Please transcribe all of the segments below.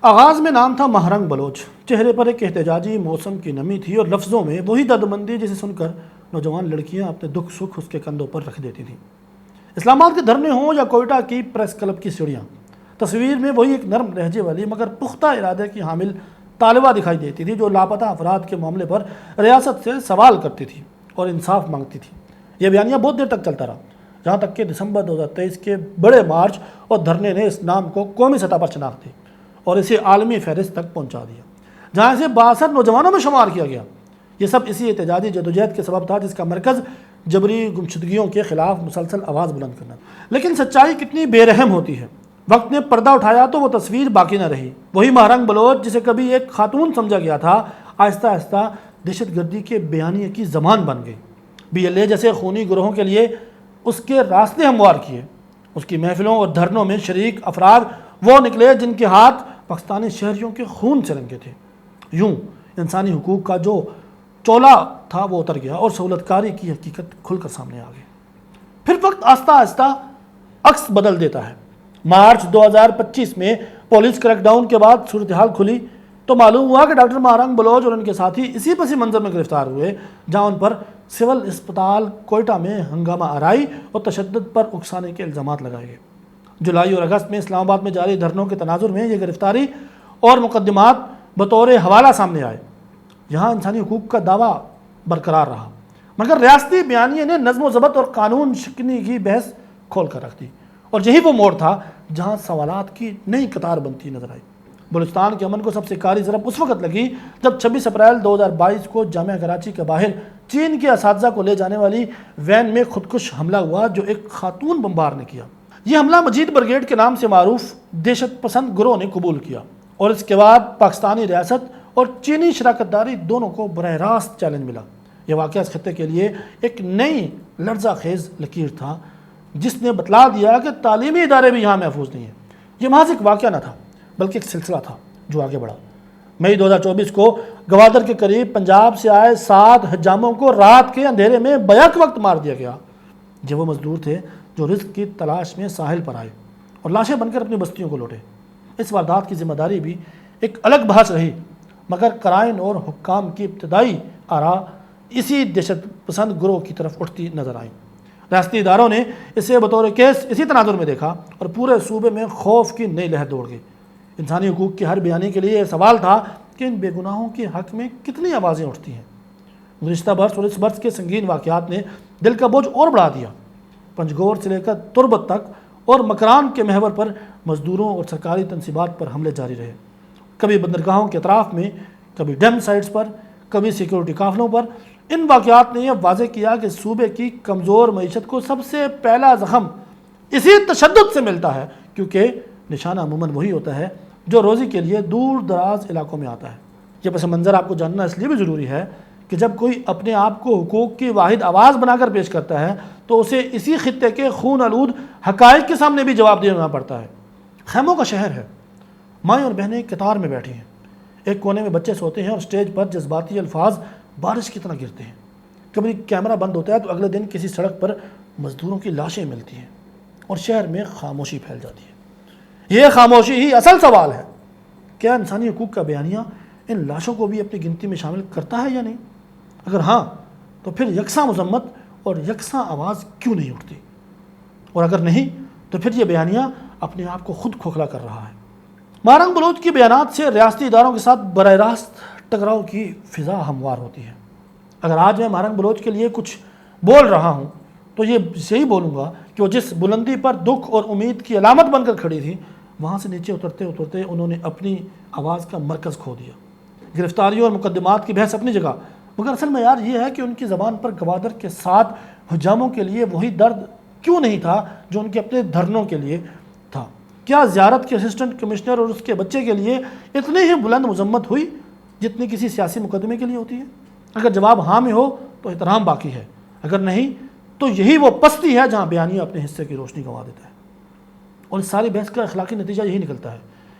آغاز میں نام تھا مہرنگ بلوچ، چہرے پر ایک احتجاجی موسم کی نمی تھی اور لفظوں میں وہی دردمندی جسے سن کر نوجوان لڑکیاں اپنے دکھ سکھ اس کے کندھوں پر رکھ دیتی تھیں۔ اسلام آباد کے دھرنے ہوں یا کوئٹہ کی پریس کلب کی سیڑھیاں، تصویر میں وہی ایک نرم لہجے والی مگر پختہ ارادے کی حامل طالبہ دکھائی دیتی تھی جو لاپتہ افراد کے معاملے پر ریاست سے سوال کرتی تھی اور انصاف مانگتی تھی۔ یہ بیانیہ بہت دیر تک چلتا رہا، جہاں تک کہ دسمبر 2023 کے بڑے مارچ اور دھرنے نے اس نام کو قومی سطح پر شناخت دی اور اسے عالمی فہرست تک پہنچا دیا، جہاں اسے 62 نوجوانوں میں شمار کیا گیا۔ یہ سب اسی احتجاجی جدوجہد کے سبب تھا جس کا مرکز جبری گمشدگیوں کے خلاف مسلسل آواز بلند کرنا۔ لیکن سچائی کتنی بے رحم ہوتی ہے، وقت نے پردہ اٹھایا تو وہ تصویر باقی نہ رہی۔ وہی مہرنگ بلوچ جسے کبھی ایک خاتون سمجھا گیا تھا، آہستہ آہستہ دہشت گردی کے بیانیے کی زبان بن گئی۔ BLA جیسے خونی گروہوں کے لیے اس کے راستے ہموار کیے۔ اس کی محفلوں اور دھرنوں میں شریک افراد وہ نکلے جن کے ہاتھ پاکستانی شہریوں کے خون سے رنگے تھے۔ یوں انسانی حقوق کا جو چولا تھا وہ اتر گیا اور سہولت کاری کی حقیقت کھل کر سامنے آ گئی۔ پھر وقت آہستہ آہستہ عکس بدل دیتا ہے۔ مارچ 2025 میں پولیس کریک ڈاؤن کے بعد صورتحال کھلی تو معلوم ہوا کہ ڈاکٹر مہرنگ بلوچ اور ان کے ساتھی اسی پسی منظر میں گرفتار ہوئے جہاں ان پر سول اسپتال کوئٹہ میں ہنگامہ آرائی اور تشدد پر اکسانے کے الزامات لگائے گئے۔ جولائی اور اگست میں اسلام آباد میں جاری دھرنوں کے تناظر میں یہ گرفتاری اور مقدمات بطور حوالہ سامنے آئے۔ یہاں انسانی حقوق کا دعویٰ برقرار رہا مگر ریاستی بیانیے نے نظم و ضبط اور قانون شکنی کی بحث کھول کر رکھ دی، اور یہی وہ موڑ تھا جہاں سوالات کی نئی قطار بنتی نظر آئی۔ بلوچستان کے امن کو سب سے کاری ضرب اس وقت لگی جب 26 اپریل 2022 کو جامعہ کراچی کے باہر چین کے اساتذہ کو لے جانے والی وین میں خودکش حملہ ہوا جو ایک خاتون بمبار نے کیا۔ یہ حملہ مجید بریگیڈ کے نام سے معروف دہشت پسند گروہ نے قبول کیا اور اس کے بعد پاکستانی ریاست اور چینی شراکت داری دونوں کو براہ راست چیلنج ملا۔ یہ واقعہ اس خطے کے لیے ایک نئی لرزہ خیز لکیر تھا جس نے بتلا دیا کہ تعلیمی ادارے بھی یہاں محفوظ نہیں ہیں۔ یہ محض ایک واقعہ نہ تھا بلکہ ایک سلسلہ تھا جو آگے بڑھا۔ مئی 2024 کو گوادر کے قریب پنجاب سے آئے 7 حجاموں کو رات کے اندھیرے میں بیک وقت مار دیا گیا۔ یہ وہ مزدور تھے جو رزق کی تلاش میں ساحل پر آئے اور لاشیں بن کر اپنی بستیوں کو لوٹے۔ اس واردات کی ذمہ داری بھی ایک الگ بحث رہی مگر قرائن اور حکام کی ابتدائی آراء اسی دہشت پسند گروہ کی طرف اٹھتی نظر آئیں۔ ریاستی اداروں نے اسے بطور کیس اسی تناظر میں دیکھا اور پورے صوبے میں خوف کی نئی لہر دوڑ گئی۔ انسانی حقوق کے ہر بیانی کے لیے یہ سوال تھا کہ ان بے گناہوں کے حق میں کتنی آوازیں اٹھتی ہیں۔ گزشتہ برس اور اس برس کے سنگین واقعات نے دل کا بوجھ اور بڑھا دیا۔ پنجگور سے لے کر تربت تک اور مکران کے محور پر مزدوروں اور سرکاری تنصیبات پر حملے جاری رہے، کبھی بندرگاہوں کے اطراف میں، کبھی ڈیم سائٹس پر، کبھی سیکیورٹی قافلوں پر۔ ان واقعات نے یہ واضح کیا کہ صوبے کی کمزور معیشت کو سب سے پہلا زخم اسی تشدد سے ملتا ہے، کیونکہ نشانہ عموماً وہی ہوتا ہے جو روزی کے لیے دور دراز علاقوں میں آتا ہے۔ یہ پس منظر آپ کو جاننا اس لیے بھی ضروری ہے کہ جب کوئی اپنے آپ کو حقوق کی واحد آواز بنا کر پیش کرتا ہے تو اسے اسی خطے کے خون آلود حقائق کے سامنے بھی جواب دینا پڑتا ہے۔ خیموں کا شہر ہے، مائیں اور بہنیں قطار میں بیٹھی ہیں، ایک کونے میں بچے سوتے ہیں اور سٹیج پر جذباتی الفاظ بارش کی طرح گرتے ہیں۔ کبھی کیمرہ بند ہوتا ہے تو اگلے دن کسی سڑک پر مزدوروں کی لاشیں ملتی ہیں اور شہر میں خاموشی پھیل جاتی ہے۔ یہ خاموشی ہی اصل سوال ہے، کیا انسانی حقوق کا بیانیہ ان لاشوں کو بھی اپنی گنتی میں شامل کرتا ہے یا نہیں؟ اگر ہاں تو پھر یکساں مذمت اور یکساں آواز کیوں نہیں اٹھتی؟ اور اگر نہیں تو پھر یہ بیانیہ اپنے آپ کو خود کھوکھلا کر رہا ہے۔ مہرنگ بلوچ کی بیانات سے ریاستی اداروں کے ساتھ براہ راست ٹکراؤ کی فضا ہموار ہوتی ہے۔ اگر آج میں مہرنگ بلوچ کے لیے کچھ بول رہا ہوں تو یہ یہی بولوں گا کہ وہ جس بلندی پر دکھ اور امید کی علامت بن کر کھڑی تھی وہاں سے نیچے اترتے اترتے انہوں نے اپنی آواز کا مرکز کھو دیا۔ گرفتاریوں اور مقدمات کی بحث اپنی جگہ، مگر اصل معیار یہ ہے کہ ان کی زبان پر گوادر کے 7 حجاموں کے لیے وہی درد کیوں نہیں تھا جو ان کے اپنے دھرنوں کے لیے تھا؟ کیا زیارت کے اسسٹنٹ کمشنر اور اس کے بچے کے لیے اتنی ہی بلند مذمت ہوئی جتنی کسی سیاسی مقدمے کے لیے ہوتی ہے؟ اگر جواب ہاں میں ہو تو احترام باقی ہے، اگر نہیں تو یہی وہ پستی ہے جہاں بیانیہ اپنے حصے کی روشنی گنوا دیتا ہے۔ اور اس ساری بحث کا اخلاقی نتیجہ یہی نکلتا ہے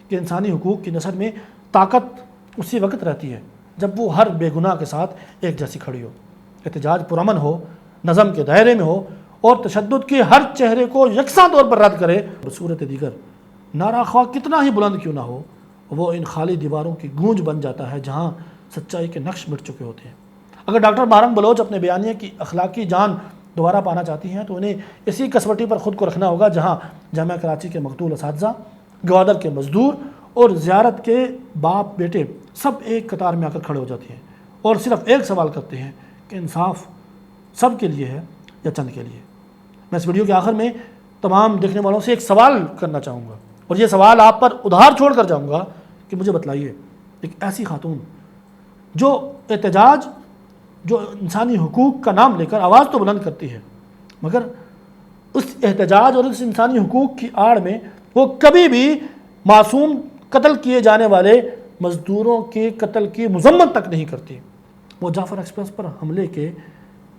کہ انسانی حقوق کی نثر میں طاقت اسی وقت رہتی ہے جب وہ ہر بے گناہ کے ساتھ ایک جیسی کھڑی ہو، احتجاج پرامن ہو، نظم کے دائرے میں ہو اور تشدد کے ہر چہرے کو یکساں طور پر رد کرے۔ بصورت دیگر نعرہ خواہ کتنا ہی بلند کیوں نہ ہو، وہ ان خالی دیواروں کی گونج بن جاتا ہے جہاں سچائی کے نقش مٹ چکے ہوتے ہیں۔ اگر ڈاکٹر ماہرنگ بلوچ اپنے بیانیے کی اخلاقی جان دوبارہ پانا چاہتی ہیں تو انہیں اسی کسوٹی پر خود کو رکھنا ہوگا جہاں جامعہ کراچی کے مقتول اساتذہ، گوادر کے مزدور اور زیارت کے باپ بیٹے سب ایک قطار میں آ کر کھڑے ہو جاتے ہیں اور صرف ایک سوال کرتے ہیں کہ انصاف سب کے لیے ہے یا چند کے لیے۔ میں اس ویڈیو کے آخر میں تمام دیکھنے والوں سے ایک سوال کرنا چاہوں گا، اور یہ سوال آپ پر ادھار چھوڑ کر جاؤں گا کہ مجھے بتلائیے، ایک ایسی خاتون جو احتجاج، جو انسانی حقوق کا نام لے کر آواز تو بلند کرتی ہے، مگر اس احتجاج اور اس انسانی حقوق کی آڑ میں وہ کبھی بھی معصوم قتل کیے جانے والے مزدوروں کے قتل کی مذمت تک نہیں کرتی۔ وہ جعفر ایکسپریس پر حملے کے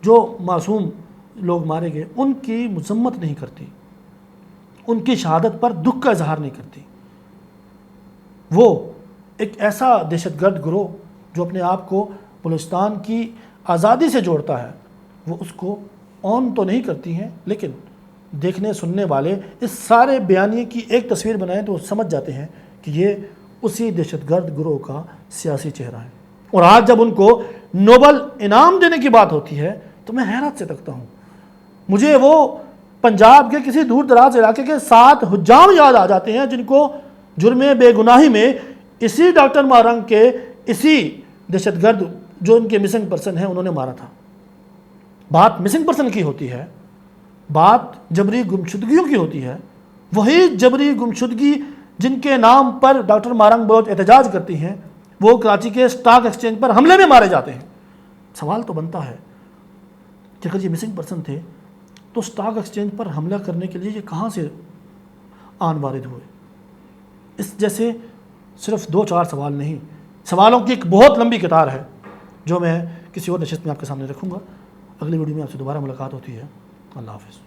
جو معصوم لوگ مارے گئے ان کی مذمت نہیں کرتی، ان کی شہادت پر دکھ کا اظہار نہیں کرتی۔ وہ ایک ایسا دہشت گرد گروہ جو اپنے آپ کو بلوچستان کی آزادی سے جوڑتا ہے، وہ اس کو آن تو نہیں کرتی ہیں، لیکن دیکھنے سننے والے اس سارے بیانیے کی ایک تصویر بنائیں تو وہ سمجھ جاتے ہیں کہ یہ اسی دہشت گرد گروہ کا سیاسی چہرہ ہے۔ اور آج جب ان کو نوبل انعام دینے کی بات ہوتی ہے تو میں حیرت سے تکتا ہوں۔ مجھے وہ پنجاب کے کسی دور دراز علاقے کے 7 حجام یاد آ جاتے ہیں جن کو جرم بے گناہی میں اسی ڈاکٹر ماہرنگ کے اسی دہشت گرد جو ان کے مسنگ پرسن ہیں انہوں نے مارا تھا۔ بات مسنگ پرسن کی ہوتی ہے، بات جبری گمشدگیوں کی ہوتی ہے، وہی جبری گمشدگی جن کے نام پر ڈاکٹر ماہرنگ بلوچ احتجاج کرتی ہیں وہ کراچی کے اسٹاک ایکسچینج پر حملے میں مارے جاتے ہیں۔ سوال تو بنتا ہے کہ اگر یہ مسنگ پرسن تھے تو اسٹاک ایکسچینج پر حملہ کرنے کے لیے یہ کہاں سے آن وارد ہوئے؟ اس جیسے صرف 2-4 سوال نہیں، سوالوں کی ایک بہت لمبی قطار ہے جو میں کسی اور نشست میں آپ کے سامنے رکھوں گا۔ اگلی ویڈیو میں آپ سے دوبارہ ملاقات ہوتی ہے۔ اللہ حافظ۔